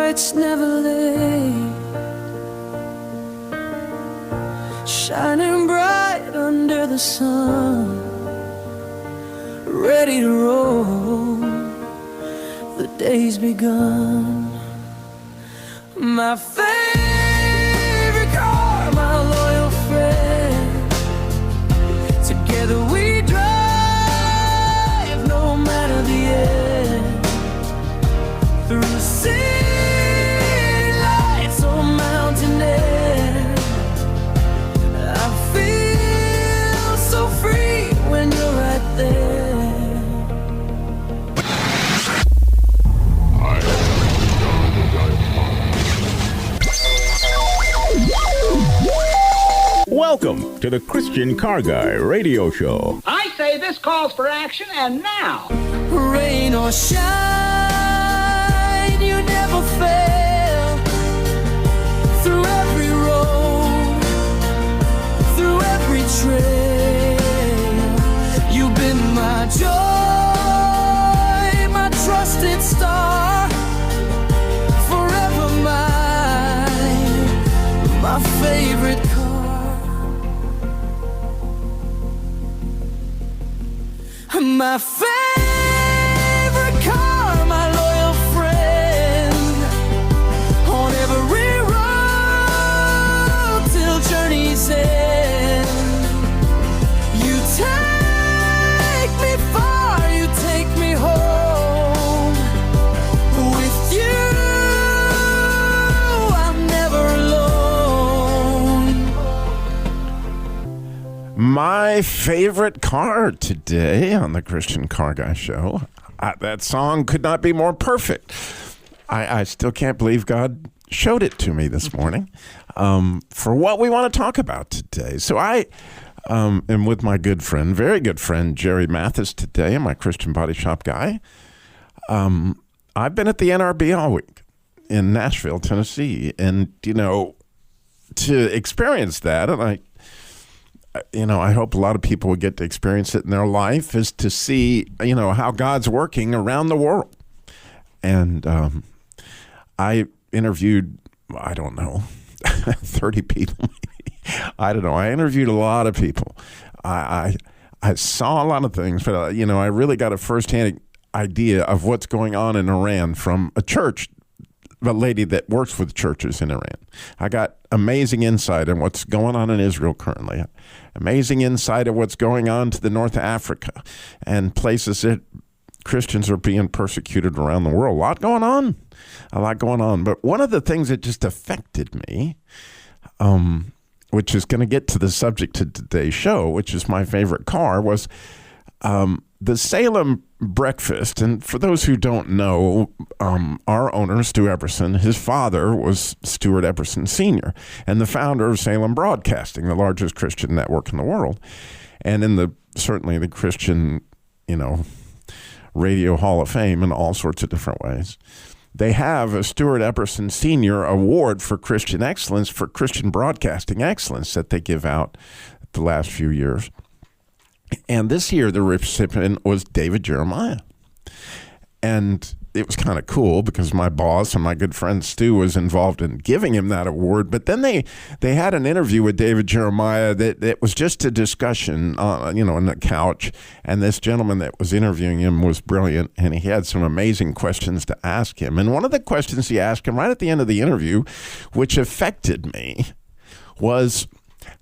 it's never late, shining bright under the sun, ready to roll, the day's begun. My favorite car, my loyal friend, together we drive no matter the end, through the city lights on Mountain Air. I feel so free when you're right there. Welcome to the Christian Car Guy Radio Show. I say this calls for action, and now. Rain or shine, you never fail. Through every road, through every trail, you've been my joy, my trusted star. Forever mine, my favorite car. My favorite car, my loyal friend, on every road till journey's end. You take me far, you take me home. With you, I'm never alone. My favorite car today on the Christian Car Guy Show. That song could not be more perfect. I still can't believe God showed it to me this morning for what we want to talk about today. So I am with my good friend, very good friend, Jerry Mathis today, my Christian Body Shop guy. I've been at the NRB all week in Nashville, Tennessee. And, you know, to experience that, and I hope a lot of people will get to experience it in their life, is to see, how God's working around the world. And I interviewed, 30 people maybe. I don't know. I interviewed a lot of people. I saw a lot of things, but, I really got a firsthand idea of what's going on in Iran from a lady that works with churches in Iran. I got amazing insight on what's going on in Israel currently. Amazing insight of what's going on to the North Africa and places that Christians are being persecuted around the world. A lot going on. But one of the things that just affected me, which is going to get to the subject of today's show, which is my favorite car, was the Salem breakfast. And for those who don't know, our owner, Stu Epperson, his father was Stuart Epperson Sr. and the founder of Salem Broadcasting, the largest Christian network in the world. And in certainly the Christian, Radio Hall of Fame in all sorts of different ways. They have a Stuart Epperson Sr. Award for Christian Excellence, for Christian Broadcasting Excellence, that they give out the last few years. And this year, the recipient was David Jeremiah. And it was kind of cool because my boss and my good friend Stu was involved in giving him that award. But then they had an interview with David Jeremiah that was just a discussion, on the couch. And this gentleman that was interviewing him was brilliant, and he had some amazing questions to ask him. And one of the questions he asked him right at the end of the interview, which affected me, was,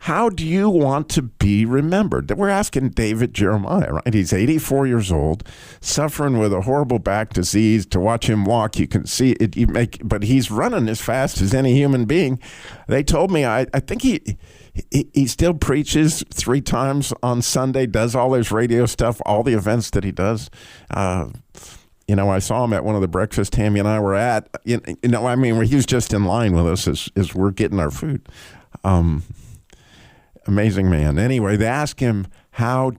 how do you want to be remembered? We're asking David Jeremiah, right? He's 84 years old, suffering with a horrible back disease. To watch him walk, you can see it. But he's running as fast as any human being. They told me, I think he still preaches 3 times on Sunday, does all his radio stuff, all the events that he does. I saw him at one of the breakfasts Tammy and I were at. Where he was just in line with us as we're getting our food. Amazing man. Anyway, they asked him, how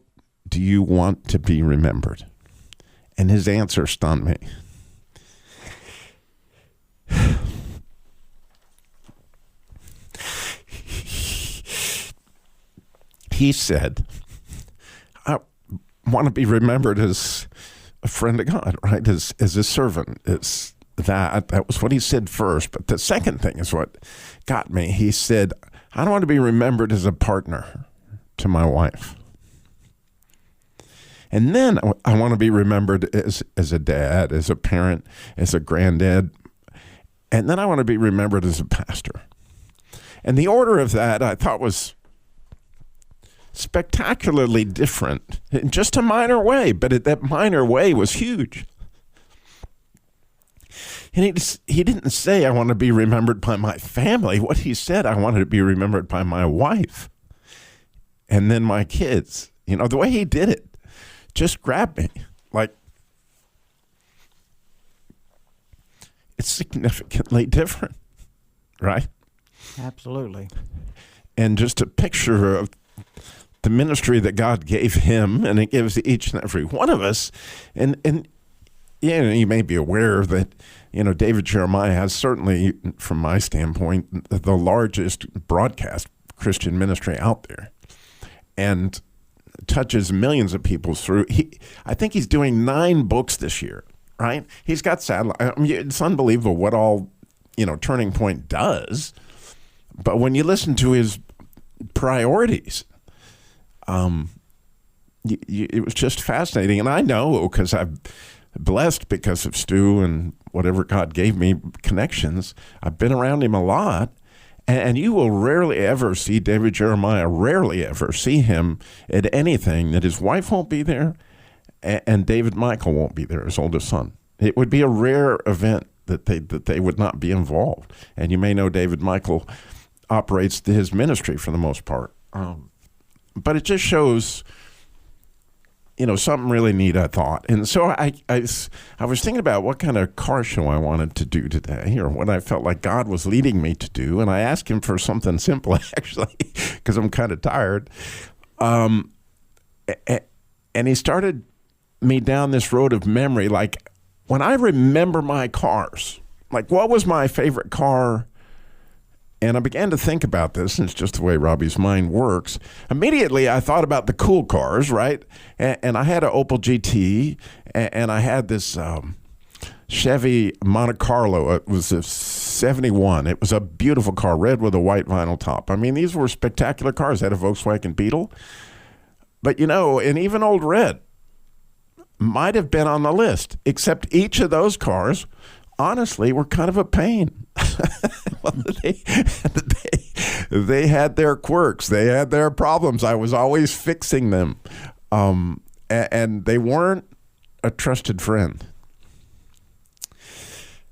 do you want to be remembered? And his answer stunned me. He said, I want to be remembered as a friend of God, right? As a servant, as that was what he said first. But the second thing is what got me. He said, I don't want to be remembered as a partner to my wife. And then I want to be remembered as a dad, as a parent, as a granddad. And then I want to be remembered as a pastor. And the order of that I thought was spectacularly different in just a minor way, but that minor way was huge. And he didn't say, I want to be remembered by my family. What he said, I wanted to be remembered by my wife and then my kids. You know, the way he did it just grabbed me. Like, it's significantly different, right? Absolutely. And just a picture of the ministry that God gave him, and it gives each and every one of us. And you know, you may be aware that, you know, David Jeremiah has certainly, from my standpoint, the largest broadcast Christian ministry out there, and touches millions of people through. I think he's doing 9 books this year, right? He's got satellite. I mean, it's unbelievable what all, you know, Turning Point does. But when you listen to his priorities, it was just fascinating. And I know, because I'm blessed because of Stu and whatever God gave me connections, I've been around him a lot. And you will rarely ever see David Jeremiah, rarely ever see him at anything that his wife won't be there and David Michael won't be there, his oldest son. It would be a rare event that they would not be involved. And you may know David Michael operates his ministry for the most part. But it just shows, you know, something really neat, I thought. And so I was thinking about what kind of car show I wanted to do today, or what I felt like God was leading me to do. And I asked him for something simple, actually, because I'm kind of tired. And he started me down this road of memory. Like, when I remember my cars, like, what was my favorite car? And I began to think about this, and it's just the way Robbie's mind works. Immediately, I thought about the cool cars, right? And I had an Opel GT, and I had this Chevy Monte Carlo. It was a 71. It was a beautiful car, red with a white vinyl top. I mean, these were spectacular cars. I had a Volkswagen Beetle. But, you know, and even Old Red might have been on the list, except each of those cars, honestly, were kind of a pain. Well, they had their quirks. They had their problems. I was always fixing them. And they weren't a trusted friend.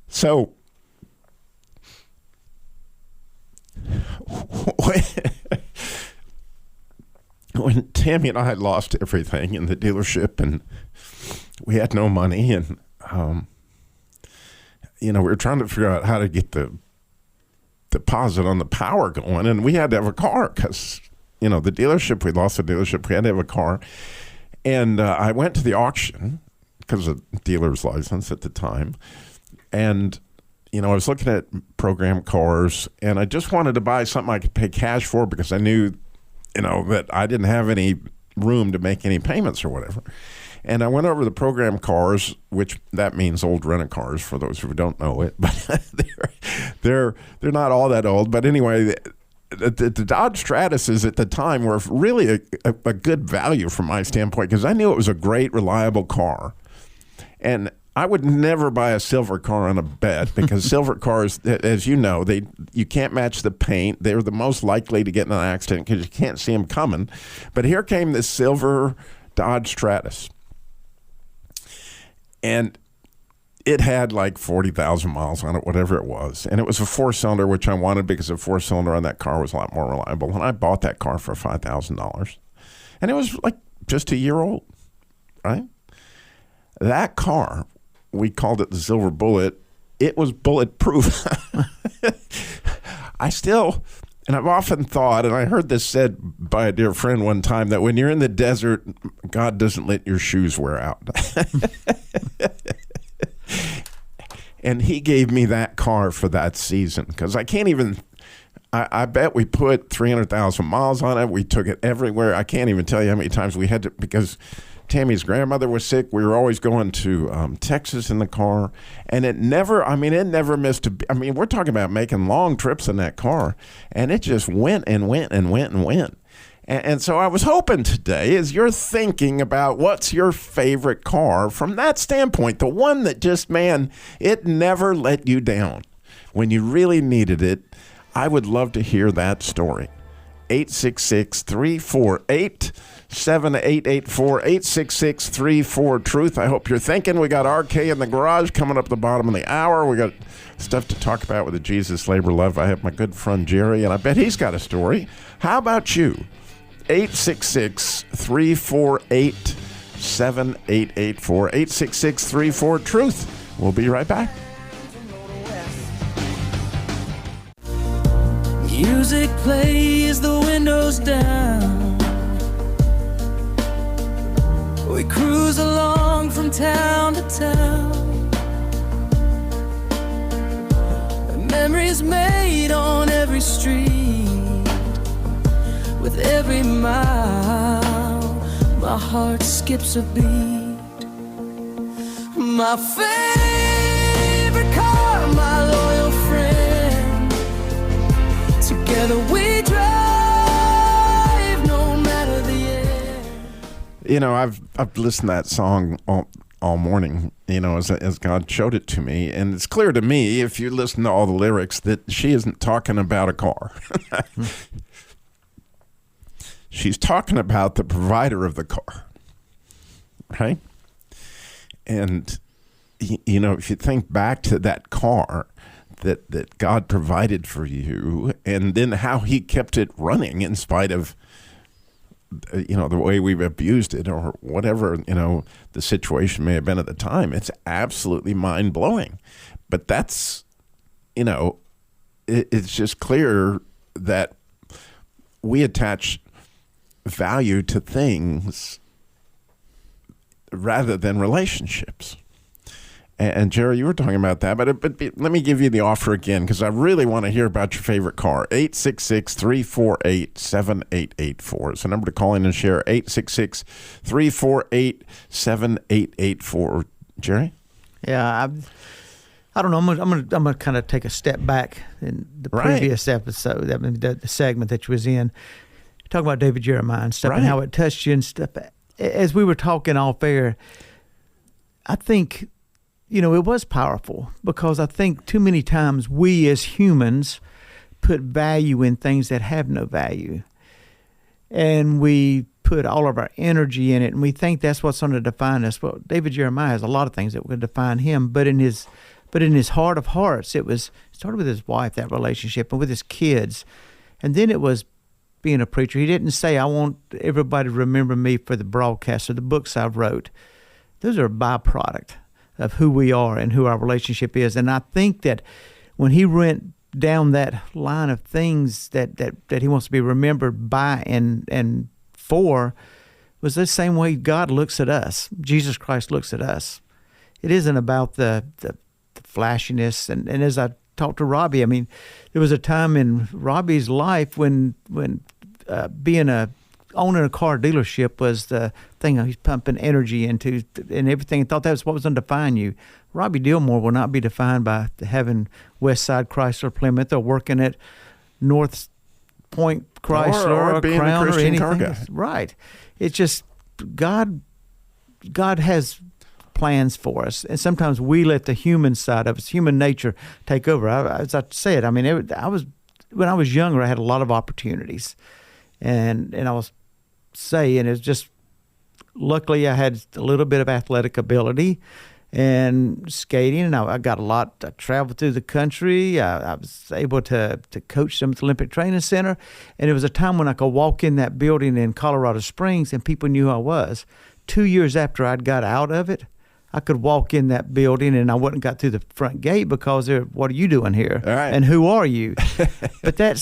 So when Tammy and I had lost everything in the dealership, and we had no money, and you know, we were trying to figure out how to get the deposit on the power going, and we had to have a car because, you know, we lost the dealership, we had to have a car. And I went to the auction because of dealer's license at the time. And, you know, I was looking at program cars, and I just wanted to buy something I could pay cash for because I knew, you know, that I didn't have any room to make any payments or whatever. And I went over the program cars, which that means old rent-a-cars for those who don't know it, but they're not all that old. But anyway, the Dodge Stratuses at the time were really a good value from my standpoint, because I knew it was a great, reliable car. And I would never buy a silver car on a bet, because silver cars, as you know, you can't match the paint. They're the most likely to get in an accident because you can't see them coming. But here came this silver Dodge Stratus. And it had like 40,000 miles on it, whatever it was. And it was a 4-cylinder, which I wanted because a 4-cylinder on that car was a lot more reliable. And I bought that car for $5,000. And it was like just a year old, right? That car, we called it the Silver Bullet. It was bulletproof. And I've often thought, and I heard this said by a dear friend one time, that when you're in the desert, God doesn't let your shoes wear out. And he gave me that car for that season, because I I bet we put 300,000 miles on it. We took it everywhere. I can't even tell you how many times we had to, because Tammy's grandmother was sick. We were always going to Texas in the car, and it never missed we're talking about making long trips in that car, and it just went and went and went and went. And so I was hoping today, as you're thinking about what's your favorite car from that standpoint, the one that just, man, it never let you down when you really needed it, I would love to hear that story. 866-348-7884, 866-34-TRUTH. I hope you're thinking. We got RK in the garage coming up the bottom of the hour. We got stuff to talk about with the Jesus Labor Love. I have my good friend Jerry, and I bet he's got a story. How about you? 866-348-7884, 866-34-TRUTH. We'll be right back. Music plays, the windows down. We cruise along from town to town. Memories made on every street. With every mile, my heart skips a beat. My favorite car, my loyal friend. Together we drive, no matter the end. You know, I've listened to that song all morning, you know, as God showed it to me. And it's clear to me, if you listen to all the lyrics, that she isn't talking about a car. She's talking about the provider of the car, right? And, you know, if you think back to that car that God provided for you, and then how he kept it running in spite of, you know, the way we've abused it or whatever, you know, the situation may have been at the time, it's absolutely mind-blowing. But that's, you know, it's just clear that we attach value to things rather than relationships. And Jerry, you were talking about that, but let me give you the offer again, because I really want to hear about your favorite car. 866-348-7884 is the number to call in and share. 866-348-7884. Jerry? Yeah, I don't know. I'm gonna kind of take a step back in the previous episode, the segment that you was in, talking about David Jeremiah and stuff, and how it touched you and stuff. As we were talking off air, I think, you know, it was powerful, because I think too many times we as humans put value in things that have no value. And we put all of our energy in it, and we think that's what's going to define us. Well, David Jeremiah has a lot of things that would define him, but in his heart of hearts, it started with his wife, that relationship, and with his kids. And then it was being a preacher. He didn't say, I want everybody to remember me for the broadcast or the books I wrote. Those are a byproduct of who we are and who our relationship is. And I think that when he went down that line of things that he wants to be remembered by and for, was the same way God looks at us. Jesus Christ looks at us. It isn't about the flashiness. And as I talked to Robbie, I mean, there was a time in Robbie's life when owning a car dealership was the thing he's pumping energy into and everything, and thought that was what was going to define you. Robbie Dillmore will not be defined by having West Side Chrysler Plymouth or working at North Point Chrysler or being Crown a or Christian car anything. guy. Right. It's just God has plans for us, and sometimes we let the human side of us, human nature, take over. As I said, I mean, when I was younger, I had a lot of opportunities. And I was saying, it's just, luckily I had a little bit of athletic ability and skating, and I got a lot. I traveled through the country. I was able to coach them at the Olympic Training Center, and it was a time when I could walk in that building in Colorado Springs and people knew who I was. 2 years after I'd got out of it, I could walk in that building and I wouldn't got through the front gate because what are you doing here? All right. And who are you? But I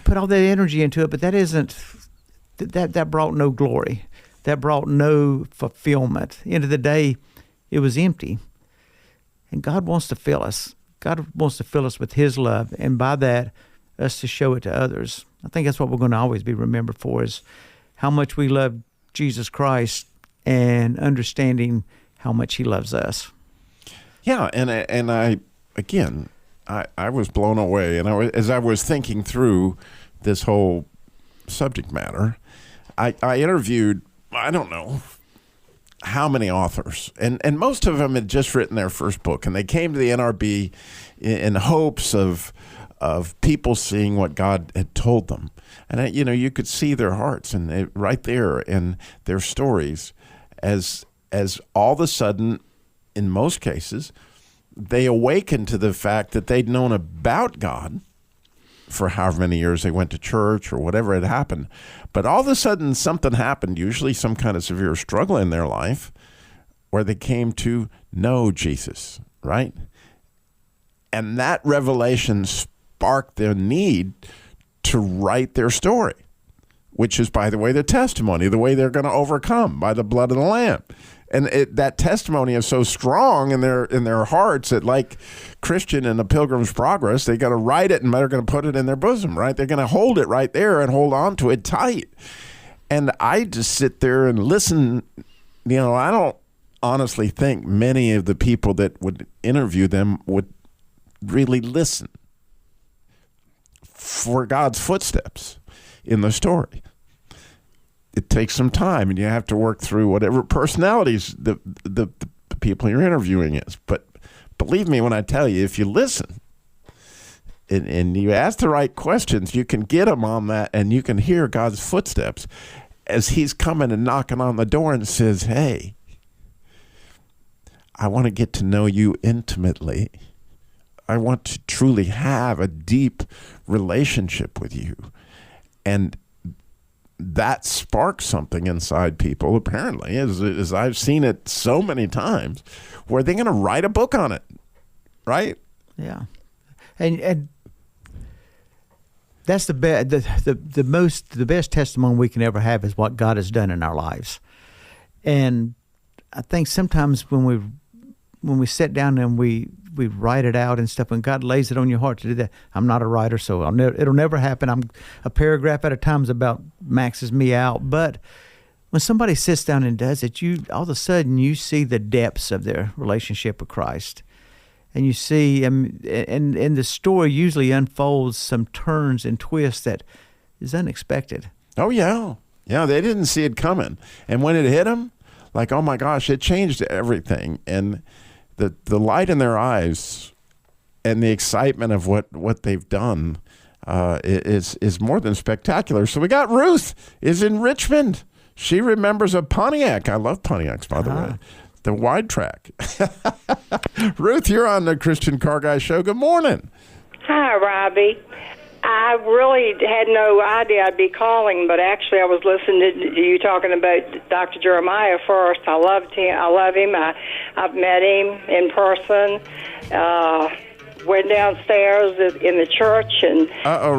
put all that energy into it, but that brought no glory. That brought no fulfillment. At the end of the day, it was empty. And God wants to fill us. God wants to fill us with his love. And by that, us to show it to others. I think that's what we're going to always be remembered for, is how much we love Jesus Christ and understanding how much he loves us. Yeah, and I again, I was blown away, and as I was thinking through this whole subject matter, I interviewed, I don't know how many authors, and most of them had just written their first book, and they came to the NRB in hopes of people seeing what God had told them. And you could see their hearts and right there in their stories, as all of a sudden, in most cases, they awakened to the fact that they'd known about God for however many years they went to church or whatever had happened. But all of a sudden something happened, usually some kind of severe struggle in their life, where they came to know Jesus, right? And that revelation sparked their need to write their story, which is, by the way, their testimony, the way they're going to overcome by the blood of the Lamb. And that testimony is so strong in their hearts that, like Christian in the Pilgrim's Progress, they got to write it and they're going to put it in their bosom, right? They're going to hold it right there and hold on to it tight. And I just sit there and listen. I don't honestly think many of the people that would interview them would really listen for God's footsteps in the story. It takes some time, and you have to work through whatever personalities the people you're interviewing is. But believe me when I tell you, if you listen and you ask the right questions, you can get them on that, and you can hear God's footsteps as he's coming and knocking on the door and says, hey, I want to get to know you intimately. I want to truly have a deep relationship with you. And that sparks something inside people, apparently, as I've seen it so many times, where they're going to write a book on it, right? Yeah, and that's the best testimony we can ever have is what God has done in our lives. And I think sometimes when we sit down and we write it out and stuff, when God lays it on your heart to do that. I'm not a writer, so it'll never happen. I'm a paragraph at a time about maxes me out. But when somebody sits down and does it, all of a sudden you see the depths of their relationship with Christ. And you see, and the story usually unfolds some turns and twists that is unexpected. Oh, yeah. Yeah, they didn't see it coming. And when it hit them, like, oh my gosh, it changed everything. And the light in their eyes and the excitement of what they've done is more than spectacular. So we got Ruth is in Richmond. She remembers a Pontiac. I love Pontiacs, by the way. The wide track. Ruth, you're on the Christian Car Guy Show. Good morning. Hi, Robbie. I really had no idea I'd be calling, but actually I was listening to you talking about Dr. Jeremiah first. I love him. I've met him in person. Went downstairs in the church and.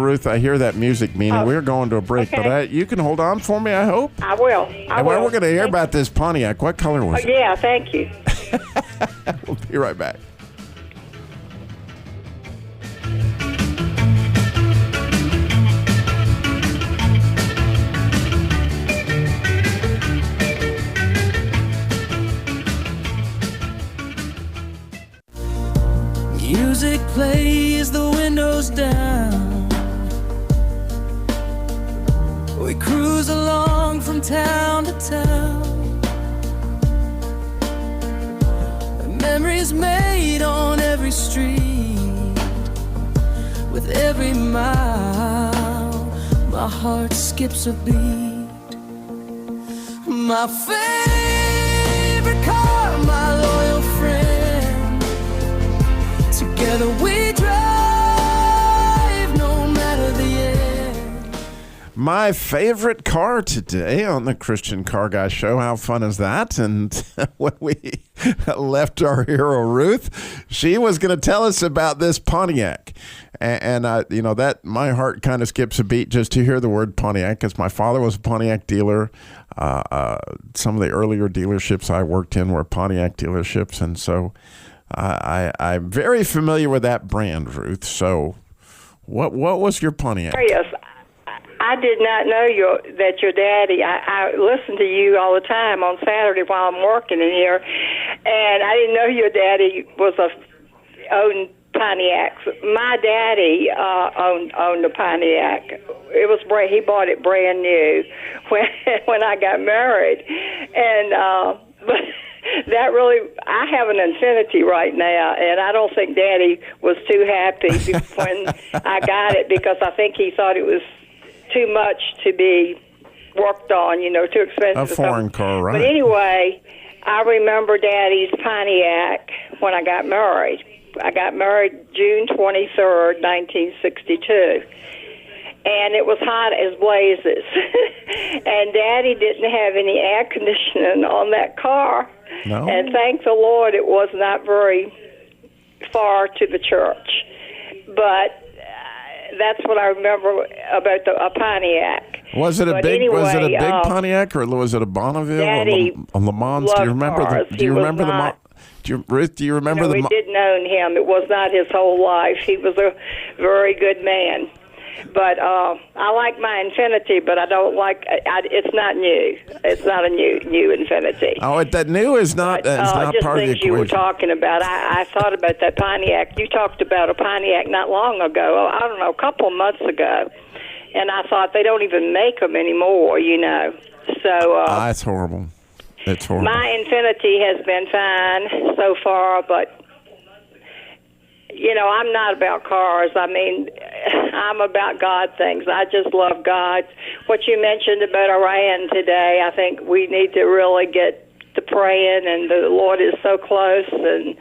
Ruth, I hear that music, meaning we're going to a break. Okay. But you can hold on for me, I hope. I will. We're going to hear about this Pontiac. What color was it? Yeah, thank you. We'll be right back. Music plays, the windows down. We cruise along from town to town. Memories made on every street. With every mile, my heart skips a beat. My favorite car, my loyal friend. Together we drive, no matter the end. My favorite car today on the Christian Car Guy Show. How fun is that? And when we left our hero Ruth, she was going to tell us about this Pontiac. And that my heart kind of skips a beat just to hear the word Pontiac, because my father was a Pontiac dealer. Some of the earlier dealerships I worked in were Pontiac dealerships, and so I'm very familiar with that brand, Ruth. So What was your Pontiac? Yes, I did not know that your daddy. I listen to you all the time on Saturday while I'm working in here, and I didn't know your daddy owned Pontiacs. My daddy owned a Pontiac. He bought it brand new when I got married, and but that really, I have an Infiniti right now, and I don't think Daddy was too happy when I got it, because I think he thought it was too much to be worked on, too expensive. A foreign car, right? But anyway, I remember Daddy's Pontiac when I got married. I got married June 23rd, 1962. And it was hot as blazes. And Daddy didn't have any air conditioning on that car. No. And thank the Lord it was not very far to the church. But that's what I remember about a Pontiac. Was it a big Pontiac, or was it a Bonneville Daddy or a Le Mans? Do you remember cars. Do you remember the Ruth, do you remember we didn't own him. It was not his whole life. He was a very good man. But I like my Infiniti, but I don't like. It's not new. It's not a new Infiniti. Oh, that new is not. It's not just part of the things you were equation. talking about. I thought about that Pontiac. You talked about a Pontiac not long ago. I don't know, a couple of months ago, and I thought they don't even make them anymore. So that's horrible. It's horrible. My Infiniti has been fine so far, but. I'm not about cars. I mean, I'm about God things. I just love God. What you mentioned about Iran today, I think we need to really get to praying, and the Lord is so close. And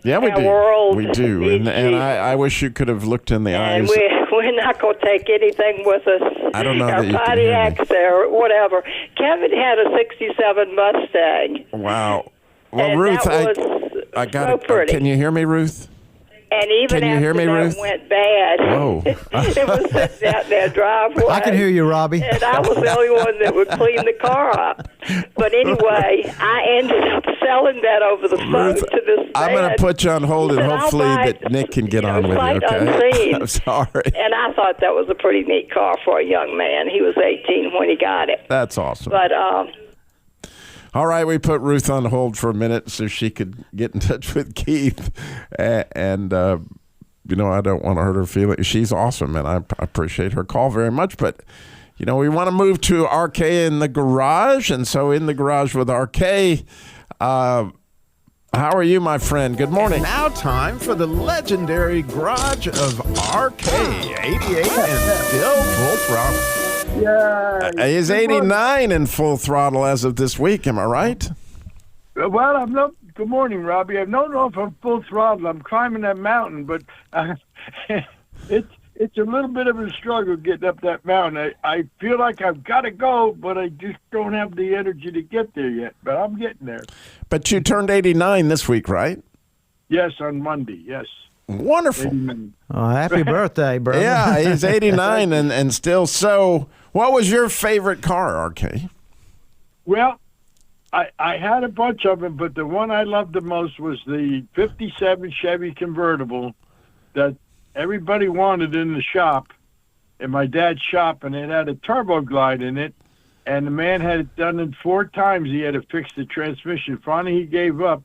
yeah, we our do. World We do. And I wish you could have looked in the eyes. And we're not going to take anything with us. I don't know our that you can hear me. Pontiacs or whatever. Kevin had a '67 Mustang. Wow. Well, And Ruth, that I got so it. pretty. Can you hear me, Ruth? And even Can you after hear me, that Ruth? went bad, Whoa. it was sitting out in their driveway. I can hear you, Robbie. And I was the only one that would clean the car up. But anyway, I ended up selling that over the phone Ruth, to this man. I'm going to put you on hold, and He said, hopefully "I'll buy that it, Nick can get on with you, sight okay? unseen." I'm sorry. And I thought that was a pretty neat car for a young man. He was 18 when he got it. That's awesome. But all right, we put Ruth on hold for a minute so she could get in touch with Keith. And I don't want to hurt her feelings. She's awesome, and I appreciate her call very much. But, we want to move to RK in the garage. And so in the garage with RK, how are you, my friend? Good morning. Now time for the legendary garage of RK 88 and still full throttle. Yeah. He's 89 in full throttle as of this week. Am I right? Well, I'm not. Good morning, Robbie. I don't know if I'm full throttle. I'm climbing that mountain, but it's a little bit of a struggle getting up that mountain. I feel like I've got to go, but I just don't have the energy to get there yet. But I'm getting there. But you turned 89 this week, right? Yes, on Monday. Yes. Wonderful. 89. Oh, happy birthday, bro. Yeah, he's 89 and still. So what was your favorite car, RK? Well, I had a bunch of them, but the one I loved the most was the 57 Chevy convertible that everybody wanted in the shop, in my dad's shop, and it had a turbo glide in it, and the man had it done in 4 times. He had to fix the transmission. Finally, he gave up,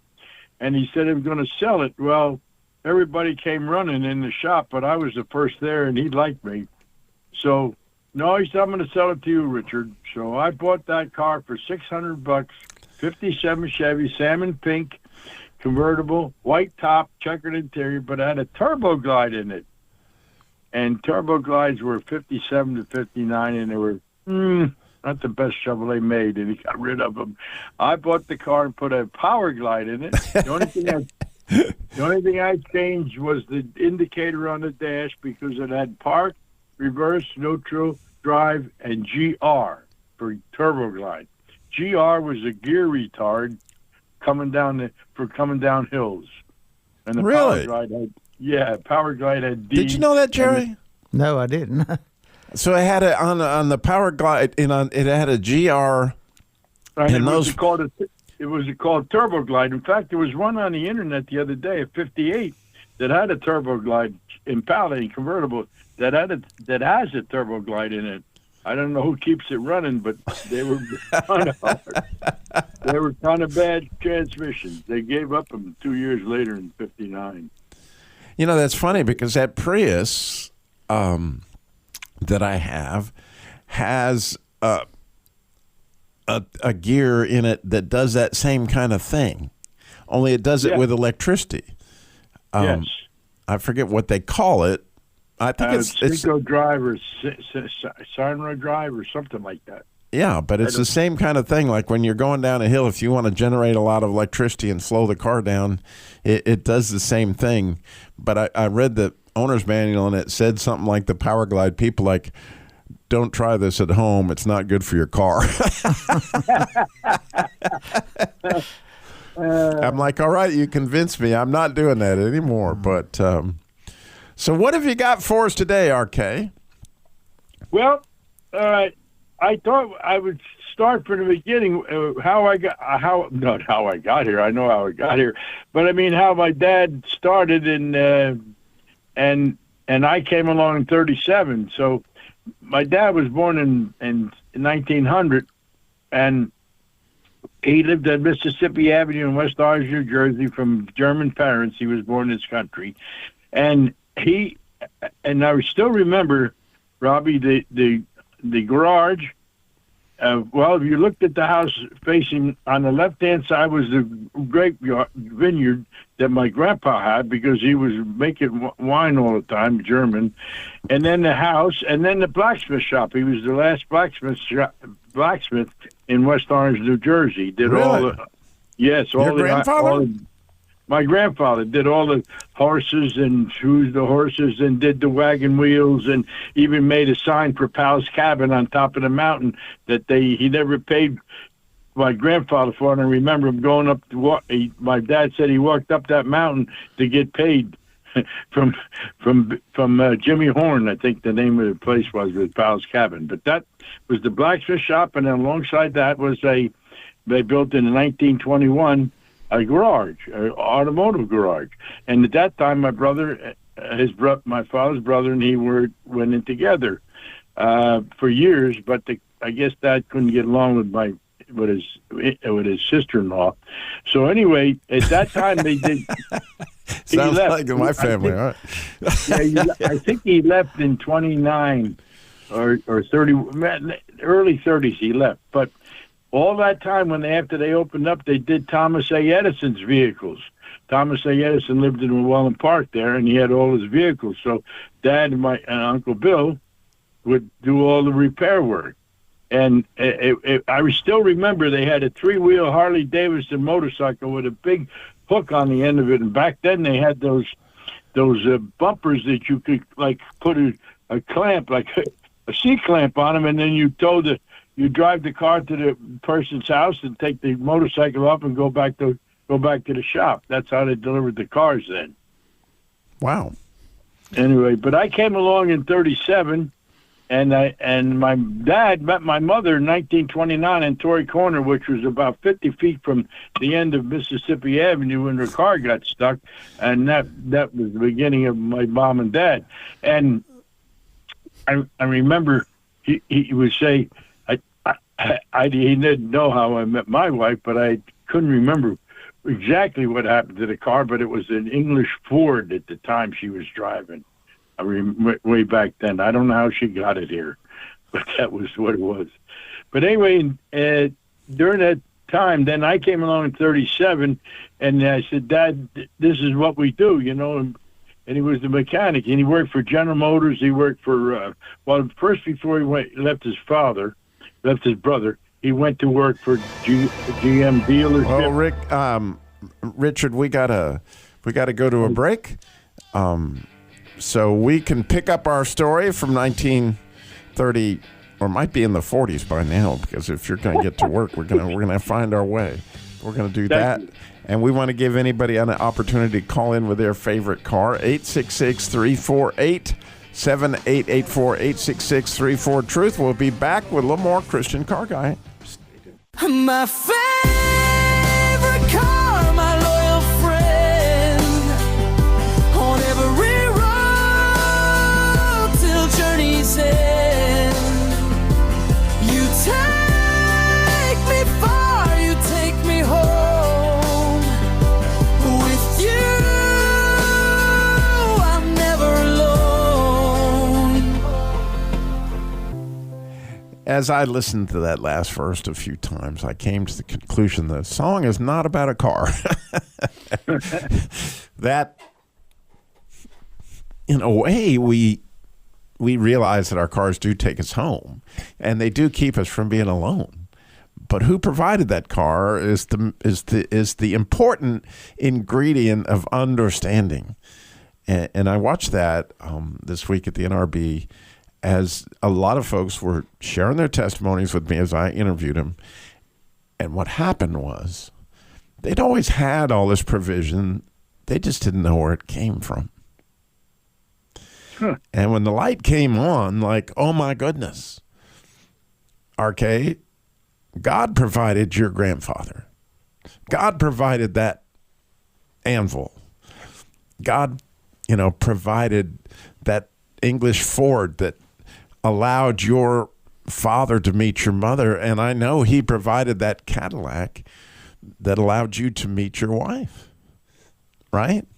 and he said he was going to sell it. Well, everybody came running in the shop, but I was the first there, and he liked me. So, no, he said, I'm going to sell it to you, Richard. So I bought that car for $600, 57 Chevy, salmon pink, convertible, white top, checkered interior, but it had a turbo glide in it. And turbo glides were 57 to 59, and they were not the best Chevrolet made, and he got rid of them. I bought the car and put a power glide in it. The only thing I changed was the indicator on the dash, because it had park, reverse, neutral, drive, and GR for turbo glide. GR was a gear retard coming down hills. And the Really? Power glide had D. Did you know that, Jerry? No, I didn't. So it had on the power glide, it had a GR. Right, and it was called turbo glide. In fact, there was one on the internet the other day, a 58, that had a turbo glide Impala convertible that has a turbo glide in it. I don't know who keeps it running, but they were kind of hard. They were kind of bad transmissions. They gave up them 2 years later in '59. You know, that's funny because that Prius that I have has a gear in it that does that same kind of thing, only it does it with electricity. Yes. I forget what they call it. I think it's Seco Drive or Sirenra Drive or something like that. Yeah, but it's the same kind of thing. Like when you're going down a hill, if you want to generate a lot of electricity and slow the car down, it does the same thing. But I read the owner's manual, and it said something like the Power Glide people like, don't try this at home. It's not good for your car. I'm like, all right, you convinced me. I'm not doing that anymore. But so what have you got for us today, RK? Well, I thought I would start from the beginning. Not how I got here. I know how I got here, but I mean how my dad started and I came along in '37. So my dad was born in 1900, and he lived at Mississippi Avenue in West Orange, New Jersey, from German parents. He was born in this country, and I still remember, Robbie, the garage. Well, if you looked at the house facing on the left-hand side was the grape vineyard that my grandpa had because he was making wine all the time, German. And then the house, and then the blacksmith shop. He was the last blacksmith in West Orange, New Jersey. Did really? all the yes, all Your the grandfather? my grandfather did all the horses and shoes the horses and did the wagon wheels and even made a sign for Pal's Cabin on top of the mountain that he never paid my grandfather for. And I remember him going up my dad said he walked up that mountain to get paid from Jimmy Horn, I think the name of the place was, with Pal's Cabin. But that was the blacksmith shop, and then alongside that was they built in 1921 a garage, an automotive garage. And at that time, my father's brother, and he went in together for years. But I guess Dad couldn't get along with his sister-in-law. So anyway, at that time they did. Sounds like in my family, all right. I think he left in 29 or 30, early 30s. He left, but. All that time, after they opened up, they did Thomas A. Edison's vehicles. Thomas A. Edison lived in Llewellyn Park there, and he had all his vehicles. So Dad and Uncle Bill would do all the repair work. And I still remember they had a 3-wheel Harley-Davidson motorcycle with a big hook on the end of it. And back then they had those bumpers that you could like put a clamp, like a C-clamp on them, and then you drive the car to the person's house and take the motorcycle up and go back to the shop. That's how they delivered the cars then. Wow. Anyway, but I came along in '37, and my dad met my mother in 1929 in Torrey Corner, which was about 50 feet from the end of Mississippi Avenue when her car got stuck, and that was the beginning of my mom and dad. And I remember he would say. He didn't know how I met my wife, but I couldn't remember exactly what happened to the car, but it was an English Ford at the time she was driving. Way back then. I don't know how she got it here, but that was what it was. But anyway, during that time, then I came along in '37, and I said, Dad, this is what we do, and he was the mechanic, and he worked for General Motors. He worked for, first before he left his brother, he went to work for GM dealership. Well, Rick, Richard, we gotta go to a break, so we can pick up our story from 1930, or might be in the 40s by now. Because if you're going to get to work, we're gonna find our way. We're gonna do that, and we want to give anybody an opportunity to call in with their favorite car. 866-348-7884, 866-34-TRUTH. We'll be back with a little more Christian Car Guy. My favorite car, my loyal friend. On every road as I listened to that last verse a few times, I came to the conclusion the song is not about a car. That, in a way, we realize that our cars do take us home, and they do keep us from being alone. But who provided that car is the important ingredient of understanding. And I watched that this week at the NRB as a lot of folks were sharing their testimonies with me as I interviewed them. And what happened was they'd always had all this provision. They just didn't know where it came from. Huh. And when the light came on, like, oh my goodness, RK, God provided your grandfather. God provided that anvil. God, provided that English Ford that allowed your father to meet your mother. And I know he provided that Cadillac that allowed you to meet your wife. Right?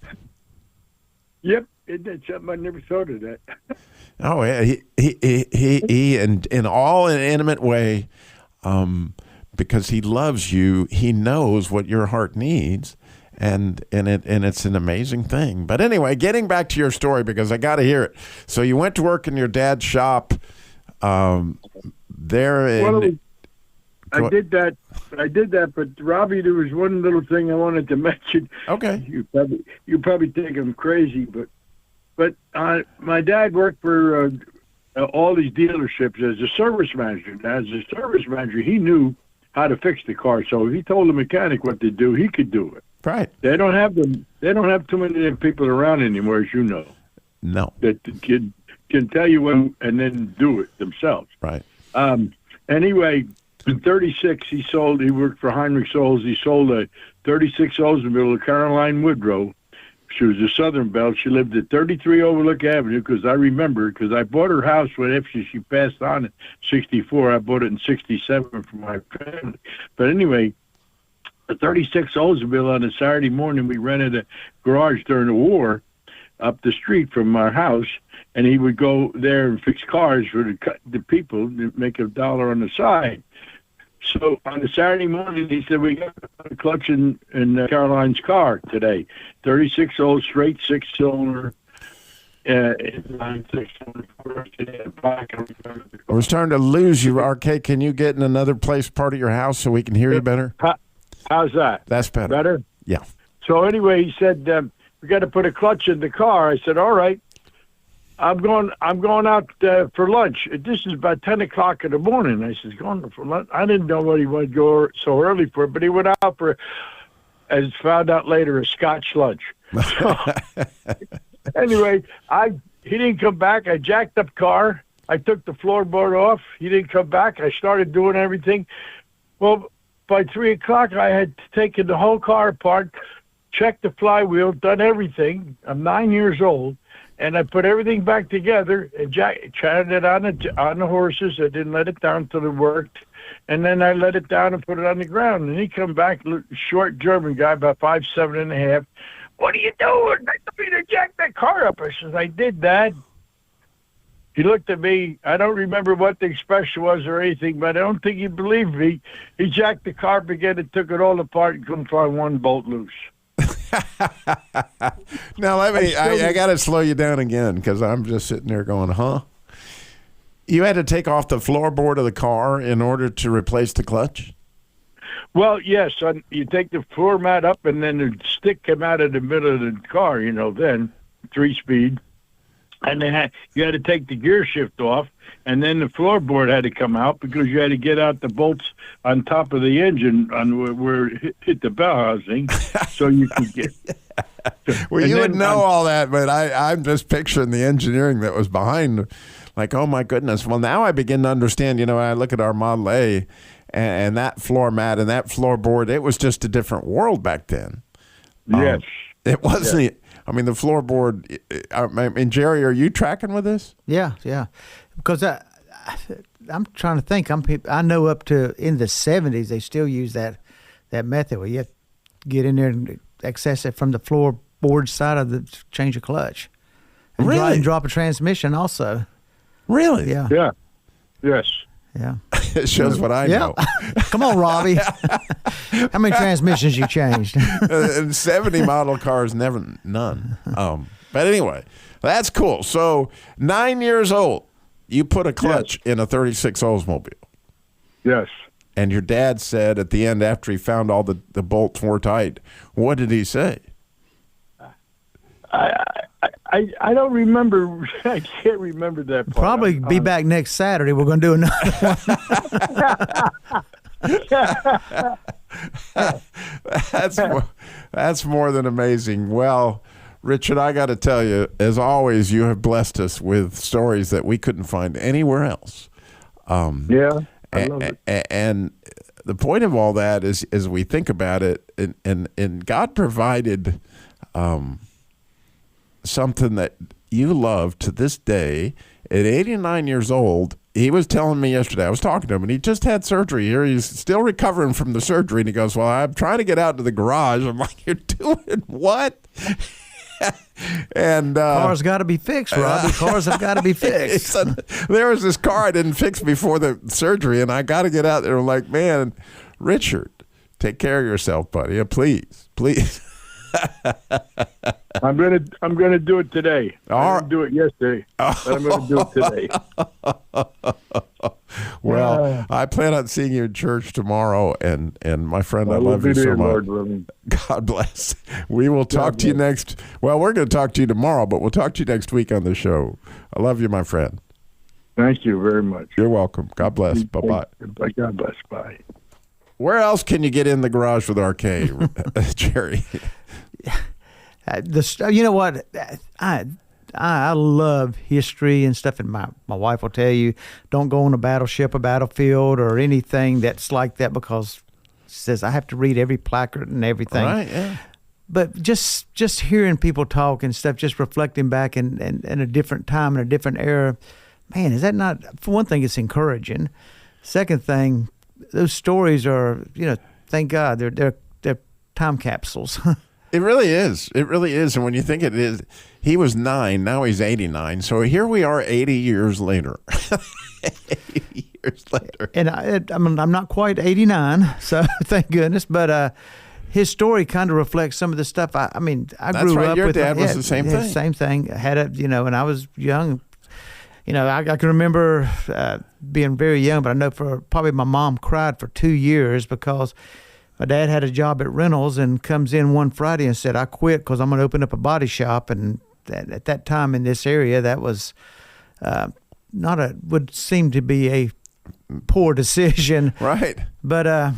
Yep. That's something I never thought of that. Oh, yeah. He in all an intimate way, because he loves you, he knows what your heart needs. And it's an amazing thing. But anyway, getting back to your story, because I got to hear it. So you went to work in your dad's shop there. I did that, but Robbie, there was one little thing I wanted to mention. Okay. You probably think I'm crazy, but my dad worked for all these dealerships as a service manager. And as a service manager, he knew how to fix the car. So if he told the mechanic what to do, he could do it. Right. They don't have too many of them people around anymore, as you know. No. That can tell you when and then do it themselves. Right. Anyway, in 36, he worked for Heinrich Souls. He sold a 36 Oldsmobile to Caroline Woodrow. She was a Southern Belle. She lived at 33 Overlook Avenue, because I remember, because I bought her house after she passed on in 64. I bought it in 67 for my family. But anyway, a 36 Oldsmobile on a Saturday morning, we rented a garage during the war up the street from our house, and he would go there and fix cars for the people to make $1 on the side. So on a Saturday morning, he said, we got a clutch in Caroline's car today. 36 old straight 6-cylinder. We're starting to lose you, RK. Can you get in another part of your house so we can hear you better? How's that? That's better. Better? Yeah. So anyway, he said, we got to put a clutch in the car. I said, all right. I'm going out for lunch. This is about 10 o'clock in the morning. I said, going for lunch. I didn't know what he would go so early for, but he went out for, as found out later, a Scotch lunch. So, anyway, he didn't come back. I jacked up car. I took the floorboard off. He didn't come back. I started doing everything. Well, by 3 o'clock, I had taken the whole car apart, checked the flywheel, done everything. I'm 9 years old. And I put everything back together and chatted it on the horses. I didn't let it down till it worked. And then I let it down and put it on the ground. And he come back, short German guy, about 5'7.5". What are you doing? I told you to jack that car up. I says, I did that. He looked at me. I don't remember what the expression was or anything, but I don't think he believed me. He jacked the car up again and took it all apart and couldn't find one bolt loose. Now I got to slow you down again, because I'm just sitting there going, huh? You had to take off the floorboard of the car in order to replace the clutch? Well, yes. You take the floor mat up, and then the stick came out of the middle of the car, then 3-speed. And then you had to take the gear shift off, and then the floorboard had to come out, because you had to get out the bolts on top of the engine on where it hit the bell housing, so you could get. Well, you would know all that, but I'm just picturing the engineering that was behind. Like, oh my goodness. Well, now I begin to understand. I look at our Model A, and that floor mat and that floorboard. It was just a different world back then. Yes, it wasn't. Yes. I mean, the floorboard. Jerry, are you tracking with this? Yeah. Because I'm trying to think. I know up to in the 70s they still use that method where you have to get in there and access it from the floorboard side of the change of clutch. And really? And drop a transmission also. Really? Yeah. Yeah. Yes. Yeah. It shows what I know. Come on, Robbie. How many transmissions you changed? And 70 model cars, none. But anyway, that's cool. So 9 years old, you put a clutch in a 36 Oldsmobile. Yes. And your dad said at the end, after he found all the bolts were tight, what did he say? I don't remember. I can't remember that part. Probably be back next Saturday. We're going to do another one. That's more than amazing. Well, Richard, I got to tell you, as always, you have blessed us with stories that we couldn't find anywhere else. Yeah, I love it. And the point of all that is, as we think about it, and God provided something that you love to this day. At 89 years old, he was telling me yesterday, I was talking to him, and he just had surgery here. He's still recovering from the surgery, and he goes, well, I'm trying to get out to the garage. I'm like, you're doing what? And cars got to be fixed, Robbie. Cars have got to be fixed. There was this car I didn't fix before the surgery, and I got to get out there. I'm like, man, Richard, take care of yourself, buddy. Yeah, please. I'm gonna do it today. I didn't do it yesterday, but I'm gonna do it today. Well, I plan on seeing you in church tomorrow, and my friend, I love you so much. God bless. We will talk to you next. Well, we're going to talk to you tomorrow, but we'll talk to you next week on the show. I love you, my friend. Thank you very much. You're welcome. God bless. Bye-bye. God bless. Bye. Where else can you get in the garage with RK, Jerry? You know what? I love history and stuff, and my wife will tell you, don't go on a battleship, a battlefield, or anything that's like that, because she says I have to read every placard and everything. Right, yeah. But just hearing people talk and stuff, just reflecting back in a different time and a different era, man, is that not, for one thing, it's encouraging. Second thing, those stories are, thank God, they're time capsules. It really is. It really is. And when you think it is, he was 9, now he's 89. So here we are 80 years later. 80 years later. And I'm not quite 89, so thank goodness. But his story kind of reflects some of the stuff. I grew up with. Your dad was the same thing. Same thing. I had and I was young. I can remember being very young, but I know probably my mom cried for 2 years because my dad had a job at Reynolds and comes in one Friday and said, I quit because I'm going to open up a body shop. And at that time in this area, that was would seem to be a poor decision. Right. But,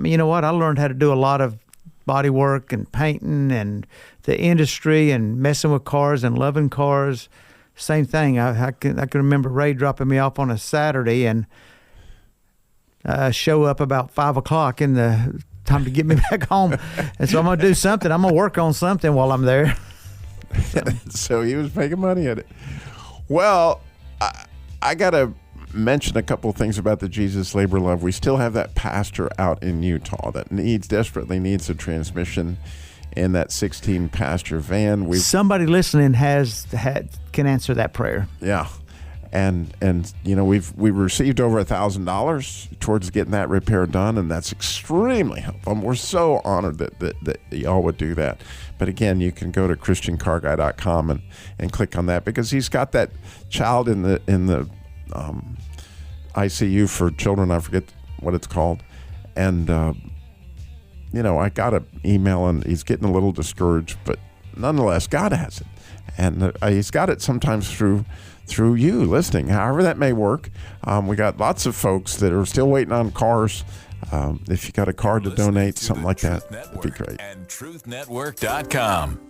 you know what? I learned how to do a lot of body work and painting and the industry and messing with cars and loving cars. Same thing. I can remember Ray dropping me off on a Saturday and show up about 5 o'clock in the time to get me back home. And so I'm going to do something. I'm going to work on something while I'm there. So he was making money at it. Well, I got to mention a couple of things about the Jesus Labor Love. We still have that pastor out in Utah that desperately needs a transmission in that 16 passenger van. Somebody listening can answer that prayer. Yeah. And we received over $1,000 towards getting that repair done, and that's extremely helpful. We're so honored that y'all would do that. But again, you can go to ChristianCarGuy.com and click on that, because he's got that child in the ICU for children. I forget what it's called, and I got an email, and he's getting a little discouraged, but nonetheless, God has it, and he's got it sometimes through you listening, however that may work. We got lots of folks that are still waiting on cars. If you got a car to donate, something like that, it'd be great. And TruthNetwork.com.